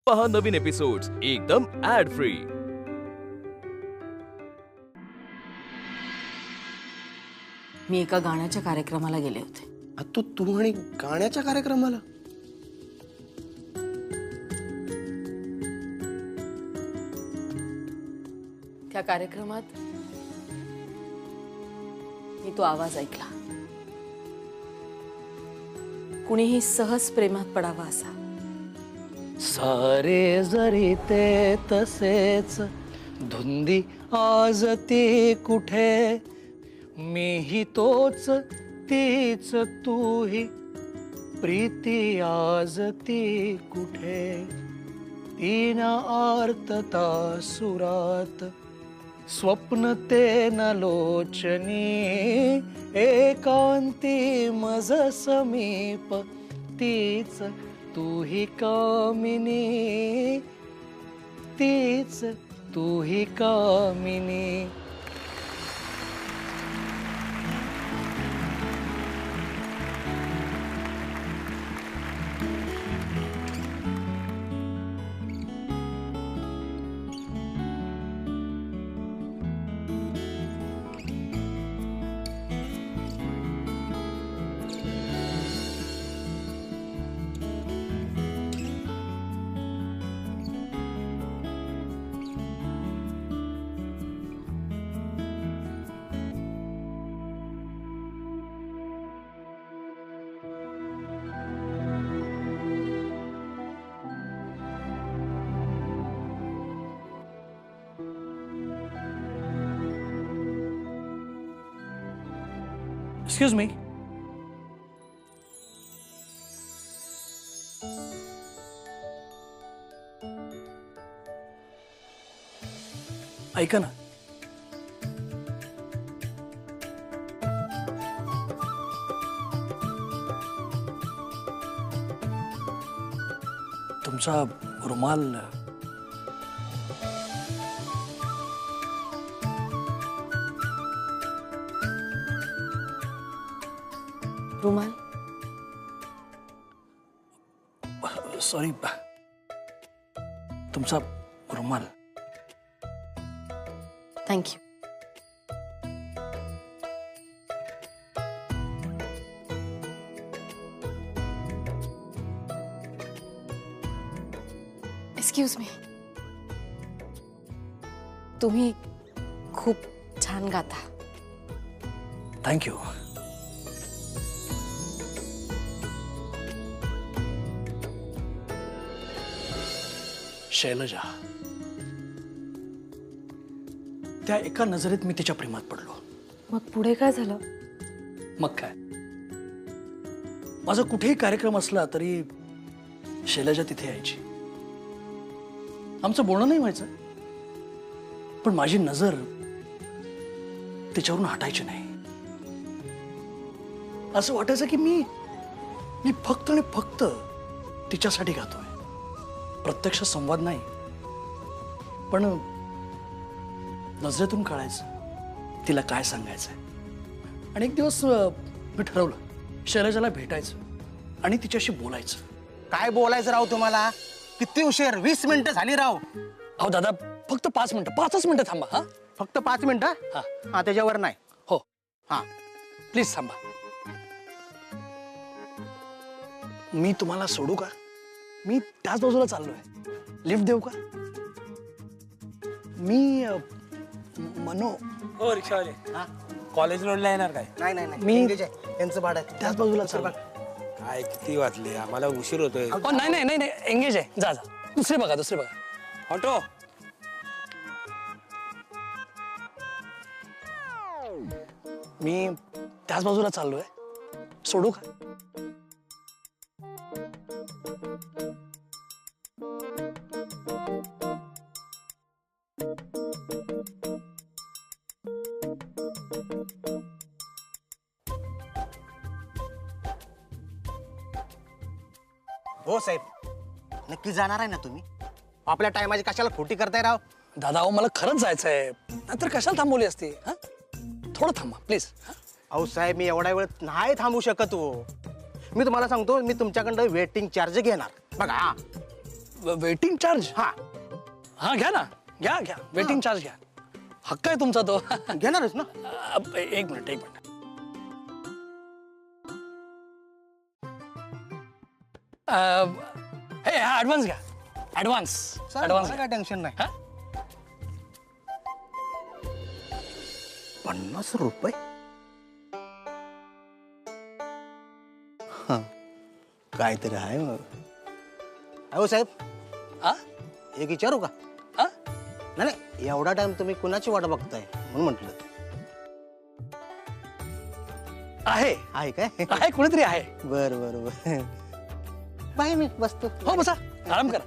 पहा नवीन एपिसोड्स एकदम add free. मी एका गाण्याच्या कार्यक्रमाला गेले होते। तू आणि गाण्याच्या कार्यक्रमाला? त्या कार्यक्रमात मी तो आवाज ऐकला। कुणीही सहज प्रेमात पडावा असा। सारे जरी ते तसेच धुंदी आज ती कुठे, मीही तोच तीच तूही, प्रीती आज ती कुठे। तीन आर्तता सुरात स्वप्न ते न लोचनी, एकांती मज समीप तीच तूही कामिनी, तीच तूही कामिनी। Excuse me. ऐका ना, तुमचा रुमाल रुमाल? सॉरी, तुमचा रुमाल। थँक्यू। एक्सक्यूज मी, तुम्ही खूप छान गाता। थँक्यू। शैलजा, त्या एका नजरेत मी तिच्या प्रेमात पडलो। मग पुढे काय झालं? मग काय, माझा कुठेही कार्यक्रम असला तरी शैलजा तिथे यायची। आमचं बोलणं नाही व्हायचं, पण माझी नजर तिच्यावरून हटायची नाही। असं वाटायचं की मी फक्त आणि फक्त तिच्यासाठी गातोय। प्रत्यक्ष संवाद नाही, पण नजरेतून कळायचं तिला काय सांगायचंय। आणि एक दिवस मी ठरवलं शैलजाला भेटायचं आणि तिच्याशी बोलायचं। काय बोलायचं राव तुम्हाला? किती उशीर? 20 मिनिटं झाली राव। अहो दादा, फक्त 5 मिनिटं, 5च मिनिटं थांबा। हा, फक्त 5 मिनिटं? हा हा, त्याच्यावर नाही। हो, हा, प्लीज थांबा। मी तुम्हाला सोडू का? मी त्याच बाजूला चाललोय, लिफ्ट देऊ का? मी मनो। हो, रिक्षावाले कॉलेज रोडला येणार काय? नाही नाही नाही, मी- engage आहे. त्यांचं भाडं आहे. त्याच बाजूला चाललोय। काय किती वाजले? आम्हाला उशीर होतोय। नाही नाही नाही नाही, एंगेज आहे। जा जा, दुसरे बघा, दुसरे बघा। ऑटो, मी त्याच बाजूला चाललोय, सोडू का? हो साहेब, नक्की जाणार आहे ना तुम्ही? आपल्या टायमाची कशाला खोटी करताय राव? दादा, अहो मला खरंच जायचंय, नाहीतर कशाला थांबवली असती? हा, थोडं थांबा प्लीज। अहो साहेब, मी एवढा वेळ नाही थांबू शकत हो। मी तुम्हाला सांगतो, मी तुमच्याकडं वेटिंग चार्ज घेणार बघा। वेटिंग चार्ज हा हा घ्या ना, घ्या घ्या वेटिंग चार्ज घ्या. हक्क आहे तुमचा तो. घेणारच ना. एक मिनिट एक मिनिट. हे ऍडव्हान्स घ्या. ऍडव्हान्स ऍडव्हान्स काय टेन्शन नाही. हा? 50 रुपये. हा, काहीतरी आहे मग. अहो साहेब, हा? एक विचारू का? हा? नाही नाही, एवढा टाइम तुम्ही कुणाची वाट बघताय म्हणून म्हटलं. आहे आहे काय? आहे कोणीतरी आहे. बर बर बर. बाय, मी बसतो. हो बसा, आराम करा.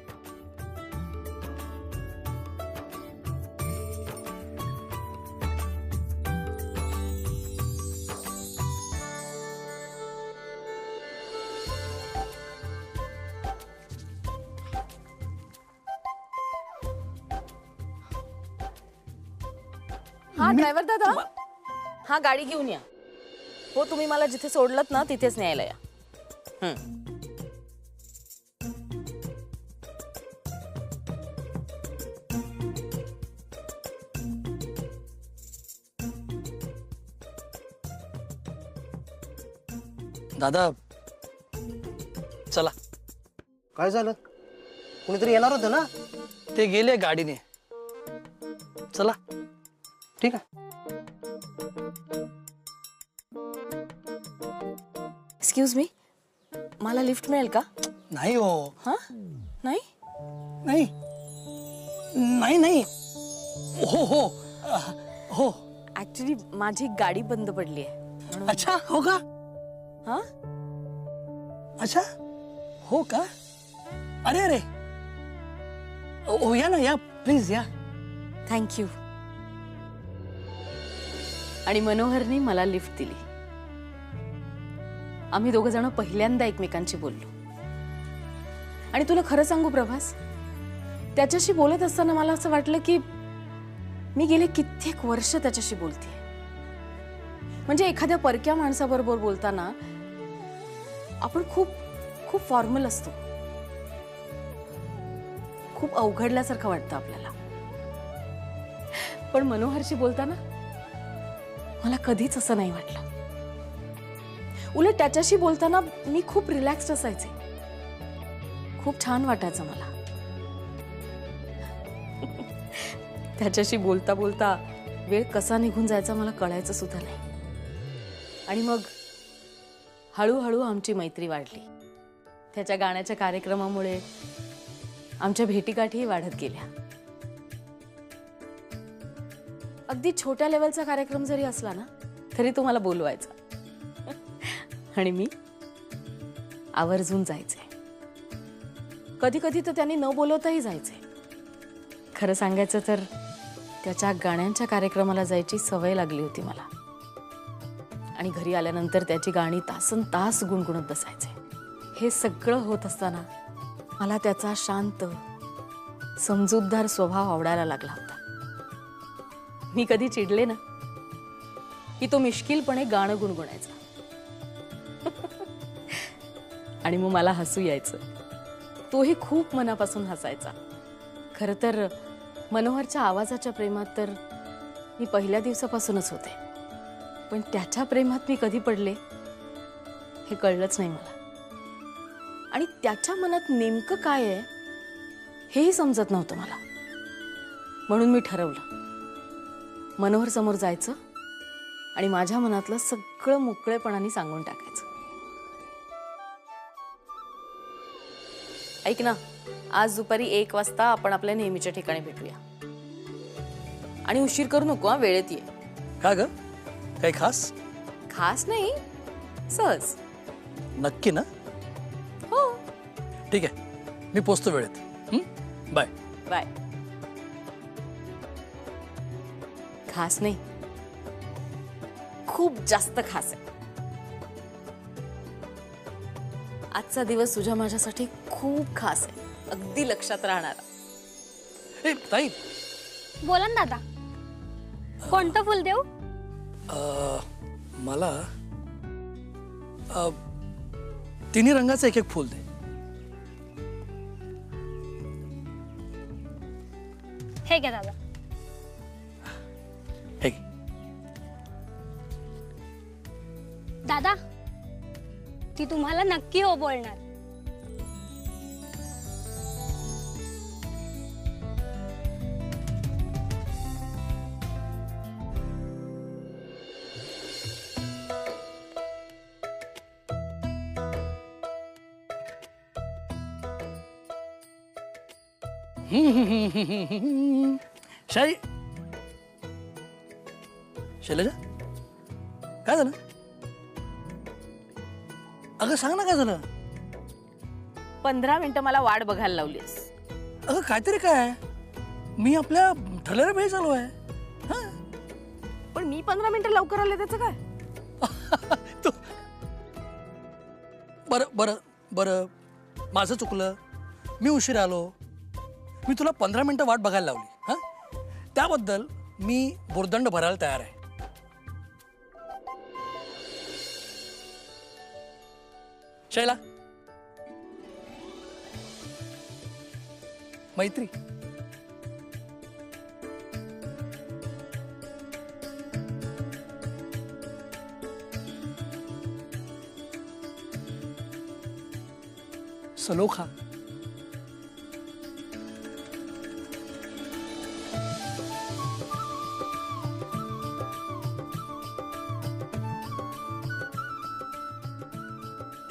हा ड्रायव्हर दादा, हा गाडी घेऊन या. हो, तुम्ही मला जिथे सोडलं ना तिथेच न्यायला या. दादा चला. काय झालं? कुणीतरी येणार होतं ना? ते गेले गाडीने. चला. ठीक आहे. एक्सक्यूज मी, मला लिफ्ट मिळेल का? नाही हो. हा, नाही. नाही नाही नाही. हो हो हो. ऍक्च्युली माझी गाडी बंद पडली आहे. अच्छा हो का? हा, अच्छा हो का? अरे अरे. ओ या ना, या प्लीज या. थँक्यू. आणि मनोहरने मला लिफ्ट दिली. आम्ही दोघं जण पहिल्यांदा एकमेकांशी बोललो. आणि तुला खरं सांगू प्रभास, त्याच्याशी बोलत असताना मला असं वाटलं की मी गेले कित्येक वर्ष त्याच्याशी बोलतेय. म्हणजे एखाद्या परक्या माणसाबरोबर बोलताना आपण खूप खूप फॉर्मल असतो, खूप अवघडल्यासारखं वाटतं आपल्याला. पण मनोहरशी बोलताना मला कधीच असं नाही वाटलं. उलट त्याच्याशी बोलताना मी खूप रिलॅक्स्ड असायचे. खूप छान वाटायचं मला. त्याच्याशी बोलता बोलता वेळ कसा निघून जायचा मला कळायचं सुद्धा नाही. आणि मग हळूहळू आमची मैत्री वाढली. त्याच्या गाण्याच्या कार्यक्रमामुळे आमच्या भेटीगाठीही वाढत गेल्या. अगदी छोट्या लेवलचा कार्यक्रम जरी असला ना तरी तो मला बोलवायचा. आणि मी आवर्जून जायचे. कधी कधी तर त्यांनी न बोलवताही जायचे. खरं सांगायचं तर त्याच्या गाण्यांच्या कार्यक्रमाला जायची सवय लागली होती मला. आणि घरी आल्यानंतर त्याची गाणी तासन तास गुणगुणत बसायचे. हे सगळं होत असताना मला त्याचा शांत समजूतदार स्वभाव आवडायला लागला होता. मी कधी चिडले ना की तो मिश्किलपणे गाणं गुणगुणायचा. आणि मग मला हसू यायचं. तोही खूप मनापासून हसायचा. खरं तर मनोहरच्या आवाजाच्या प्रेमात तर मी पहिल्या दिवसापासूनच होते. पण त्याच्या प्रेमात मी कधी पडले हे कळलंच नाही मला. आणि त्याच्या मनात नेमकं काय आहे हेही समजत नव्हतं मला. म्हणून मी ठरवलं मनोहर समोर जायचं आणि माझ्या मनातलं सगळं मोकळेपणाने सांगून टाकायचं. ऐक ना, आज दुपारी 1 वाजता आपण आपल्या नेहमीच्या ठिकाणी भेटूया. आणि उशीर करू नको हा, वेळेत ये. का ग? काही खास? खास नाही, सहज. नक्की ना? हो. ठीक आहे, मी पोचतो वेळेत. Bye bye. खास नाही, खूप जास्त खास आहे. आजचा दिवस तुझ्या माझ्यासाठी खूप खास आहे. अगदी लक्षात राहणारा. ए ताई, बोला ना दादा, कोणतं फुल देऊ? मला तिन्ही रंगाचं एक एक फूल दे. हे घ्या दादा. हे घे. दादा ती तुम्हाला नक्की हो बोलणार. शाई शैलजा काय झालं? अगं सांग ना काय झालं? 15 मिनिटं मला वाट बघायला लावलीस. अगं काहीतरी काय, मी आपल्या ठरलेल्या वेळी चालू आहे. पण मी 15 मिनिटं लवकर आले त्याचं काय? तू बरं बरं बरं माझं चुकलं, मी उशीर आलो. मी तुला 15 मिनिटं वाट बघायला लावली. त्याबद्दल मी भुर्दंड भरायला तयार आहे. शैला मैत्री सलोखा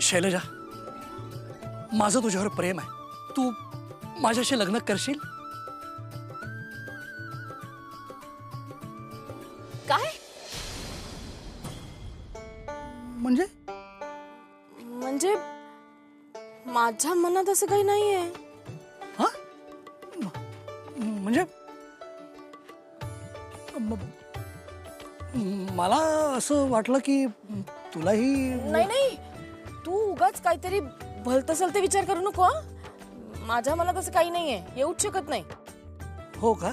शैलजा माझं तुझ्यावर प्रेम आहे. तू माझ्याशी लग्न करशील? काय म्हणजे म्हणजे माझ्या मनात असं काही नाहीये. हा म्हणजे मला असं वाटलं की तुलाही नाही नाही, तू उगाच काहीतरी भलतसलते विचार करू नको. माझ्या मनात असं काही नाहीये, येऊच शकत नाही. हो का?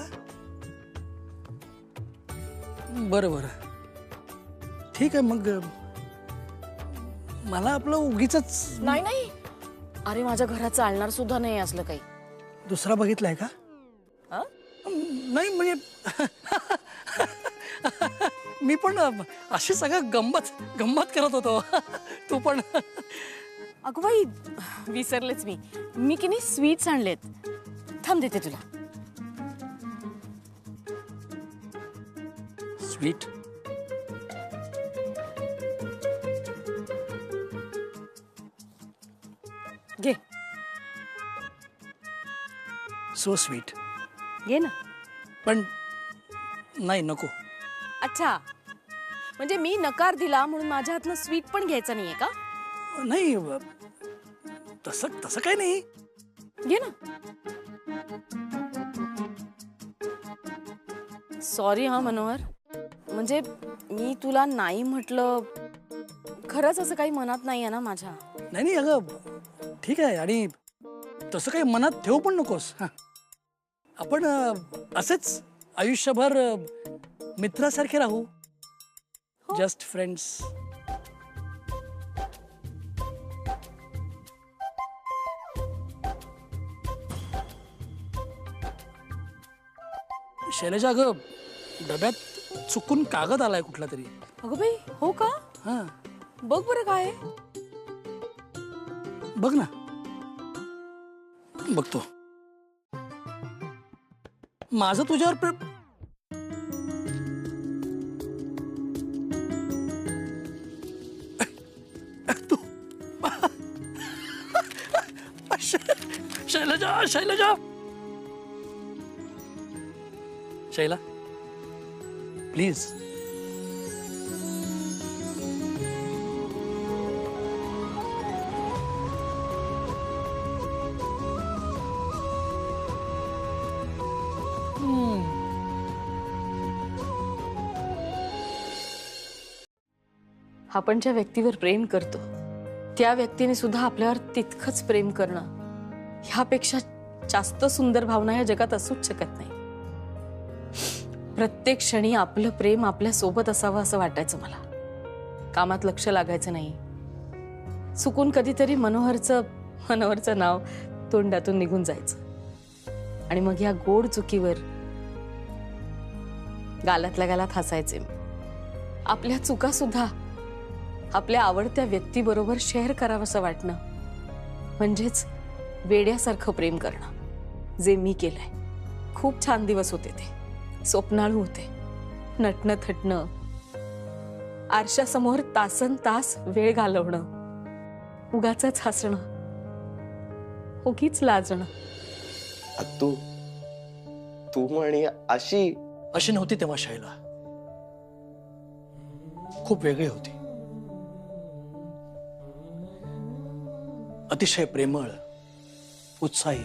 बरं बरं ठीक आहे. मग मला आपलं उगीचच नाही नाही, अरे माझ्या घरात चालणार सुद्धा नाही असलं काही. दुसरा बघितलाय का? अं? नाही म्हणजे मी पण अशी सगळं गंमत गंमत करत होतो. तू पण अगं बाई विसरलेच मी की नाही स्वीट्स आणलेत. थांब देते तुला. स्वीट घे सो स्वीट. घे ना. पण नाही नको. अच्छा, म्हणजे मी नकार दिला म्हणून माझ्या हातनं स्वीट पण घ्यायचं नाहीये का? नाही तसं तसं काही नाही. घे ना. सॉरी हा मनोहर, म्हणजे मी तुला नाही म्हटलं. खरंच असं काही मनात नाहीये ना माझ्या. नाही नाही अगं ठीक आहे. आणि तसं काही मनात ठेवू पण नकोस. आपण असेच आयुष्यभर मित्रासारखे राहू. Just friends. शैलजा अगं डब्यात चुकून कागद आलाय कुठला तरी. अगं बाई हो का? हा बघ बरं काय आहे. बघ ना. बघतो. माझं तुझ्यावर प्रेम. तू शैलजा शैलजा शैला प्लीज. आपण ज्या व्यक्तीवर प्रेम करतो त्या व्यक्तीने सुद्धा आपल्यावर तितकंच प्रेम करणं, ह्यापेक्षा जास्त सुंदर भावना या जगात असूच शकत नाही. प्रत्येक क्षणी आपलं प्रेम आपल्या सोबत असावं असं वाटायचं मला. कामात लक्ष लागायचं नाही. चुकून कधीतरी मनोहरचं नाव तोंडातून निघून जायचं आणि मग या गोड चुकीवर गालातल्या गालात हसायचे. आपल्या चुका सुद्धा आपल्या आवडत्या व्यक्तीबरोबर शेअर करावंसं वाटणं म्हणजेच वेड्यासारखं प्रेम करणं, जे मी केलंय. खूप छान दिवस होते ते. स्वप्नाळू होते. नटणं थटणं, आरशासमोर तासन तास वेळ घालवणं, उगाचच हसणं, उगीच लाजणं. तू म्हणी अशी अशी नव्हती तेव्हा शैला. खूप वेगळी होती. अतिशय प्रेमळ, उत्साही,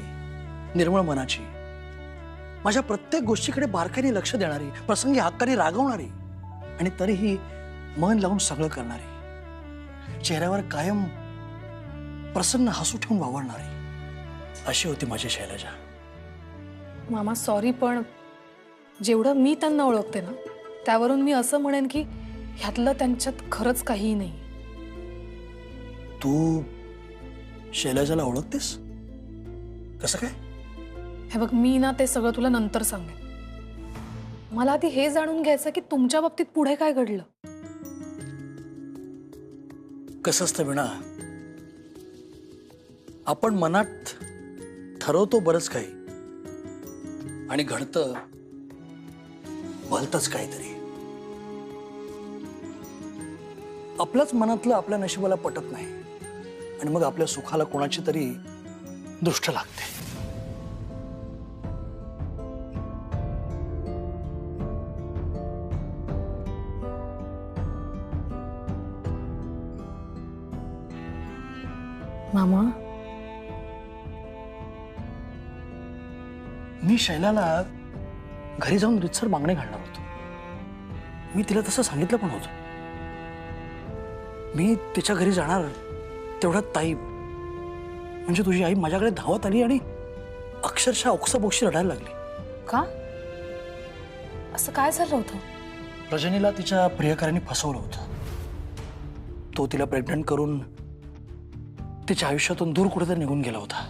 निर्मळ मनाची, माझ्या प्रत्येक गोष्टीकडे बारकाईने लक्ष देणारी, प्रसंगी हक्काने रागवणारी आणि तरीही मन लावून सगळं करणारी, चेहऱ्यावर कायम प्रसन्न हसू ठेवून वावरणारी अशी होती माझी शैलजा. मामा सॉरी, पण जेवढं मी त्यांना ओळखते ना त्यावरून मी असं म्हणेन की ह्यातलं त्यांच्यात खरंच काहीही नाही. तू शैलजाला ओळखतेस? कसं काय? हे बघ, मी ना ते सगळं तुला नंतर सांगेन. मला आधी हे जाणून घ्यायचं की तुमच्या बाबतीत पुढे काय घडलं. कसं असतं विणा, आपण मनात ठरवतो बरंच काही आणि घडतं भलतंच काहीतरी. आपल्याच मनातलं आपल्या नशिबाला पटत नाही आणि मग आपल्या सुखाला कोणाची तरी दृष्ट लागते. मामा, मी शैलाला घरी जाऊन रितसर मागणे घालणार होतो. मी तिला तसं सांगितलं पण होतं. मी तिच्या घरी जाणार तेवढ्यात ताई म्हणजे तुझी आई माझ्याकडे धावत आली आणि अक्षरशः ओक्साबोक्शी रडायला लागली. का? असं काय झालं होतं? रजनीला तिच्या प्रियकरांनी फसवलं होतं. तो तिला प्रेग्नंट करून तिच्या आयुष्यातून दूर कुठेतरी निघून गेला होता.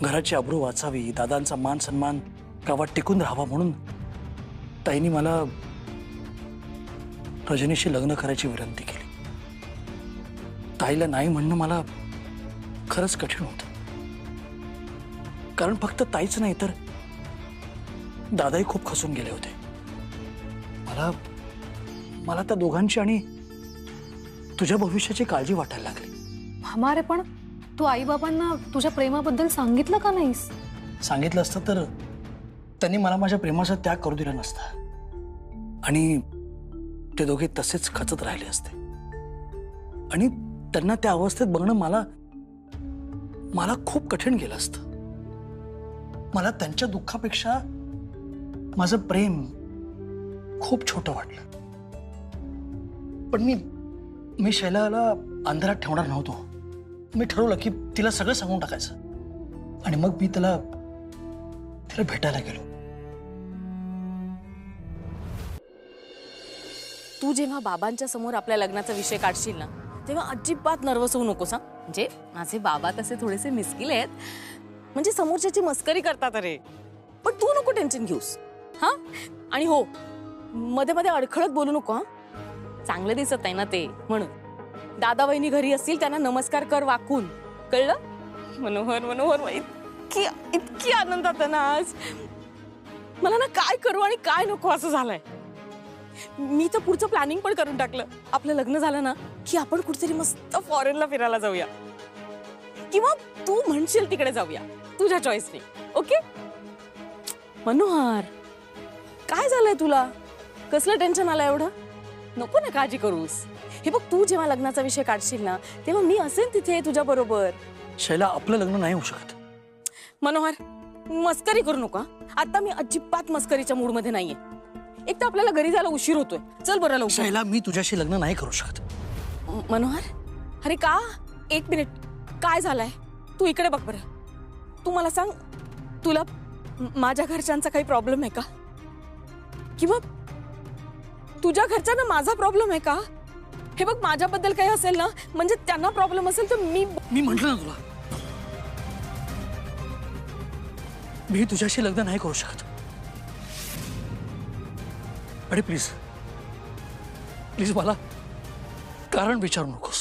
घराची अब्रू वाचावी, दादांचा मान सन्मान गावात टिकून राहावा म्हणून ताईंनी मला रजनीशी लग्न करायची विनंती केली. ताईला नाही म्हणणं मला खरंच कठीण होतं. कारण फक्त ताईच नाही तर दादाही खूप खचून गेले होते. मला त्या दोघांची आणि तुझ्या भविष्याची काळजी वाटायला लागली. मामा, रे पण तू आई बाबांना तुझ्या प्रेमाबद्दल सांगितलं का नाहीस? सांगितलं असतं तर त्यांनी मला माझ्या प्रेमाचा त्याग करू दिला नसता आणि ते दोघे तसेच खचत राहिले असते. आणि त्यांना त्या अवस्थेत बघणं मला खूप कठीण गेलं असतं. मला त्यांच्या दुःखापेक्षा माझं प्रेम खूप छोटं वाटलं. पण मी शैलाला अंधारात ठेवणार नव्हतो. मी ठरवलं की तिला सगळं सांगून टाकायचं आणि मग मी तिला भेटायला गेलो. तू जेव्हा बाबांच्या समोर आपल्या लग्नाचा विषय काढशील ना तेव्हा अजिबात नर्वस होऊ नकोस. म्हणजे माझे बाबा तसे थोडेसे मिस्किल आहेत, म्हणजे समोरच्याची मस्करी करतात अरे. पण तू नको टेन्शन घेऊस हा. आणि हो, मध्ये मध्ये अडखळत बोलू नको हा. चांगलं दिसत नाही ना ते म्हणून. दादा वहिनी घरी असतील त्यांना नमस्कार कर वाकून, कळलं? मनोहर मनोहर, इतकी आनंदात ना आज. मला ना काय करू आणि काय नको असं झालंय. मी तर पुढचं प्लॅनिंग पण करून टाकलं. आपलं लग्न झालं ना की आपण कुठेतरी मस्त फॉरेनला फिरायला जाऊया किंवा तू म्हणशील तिकडे जाऊया, तुझ्या चॉईसने. ओके मनोहर, काय झालंय तुला? कसलं टेन्शन आलं एवढं? नको ना काळजी करूस. हे बघ, तू जेव्हा लग्नाचा विषय काढशील ना तेव्हा मी असेन तिथे तुझ्या बरोबर. शैला, आपलं लग्न नाही होऊ शकत. मनोहर, मस्करी करू नका. आता मी अजिबात मस्करीच्या मूड मध्ये नाहीये. एक तर आपल्याला घरी जायला उशीर होतोय. चल बरं लवकर. शैला, मी तुझ्याशी लग्न नाही करू शकत. मनोहर, अरे का? एक मिनिट, काय झालंय? तू इकडे बघ बरं. तू मला सांग, तुला माझ्या घरच्यांचा काही प्रॉब्लेम आहे का? किंवा तुझ्या घरच्यांना माझा प्रॉब्लेम आहे का? हे बघ, माझ्याबद्दल काही असेल ना, म्हणजे त्यांना प्रॉब्लेम असेल तर मी म्हंटल ना तुला, मी तुझ्याशी लग्न नाही करू शकत. आणि प्लीज प्लीज मला कारण विचारू नकोस.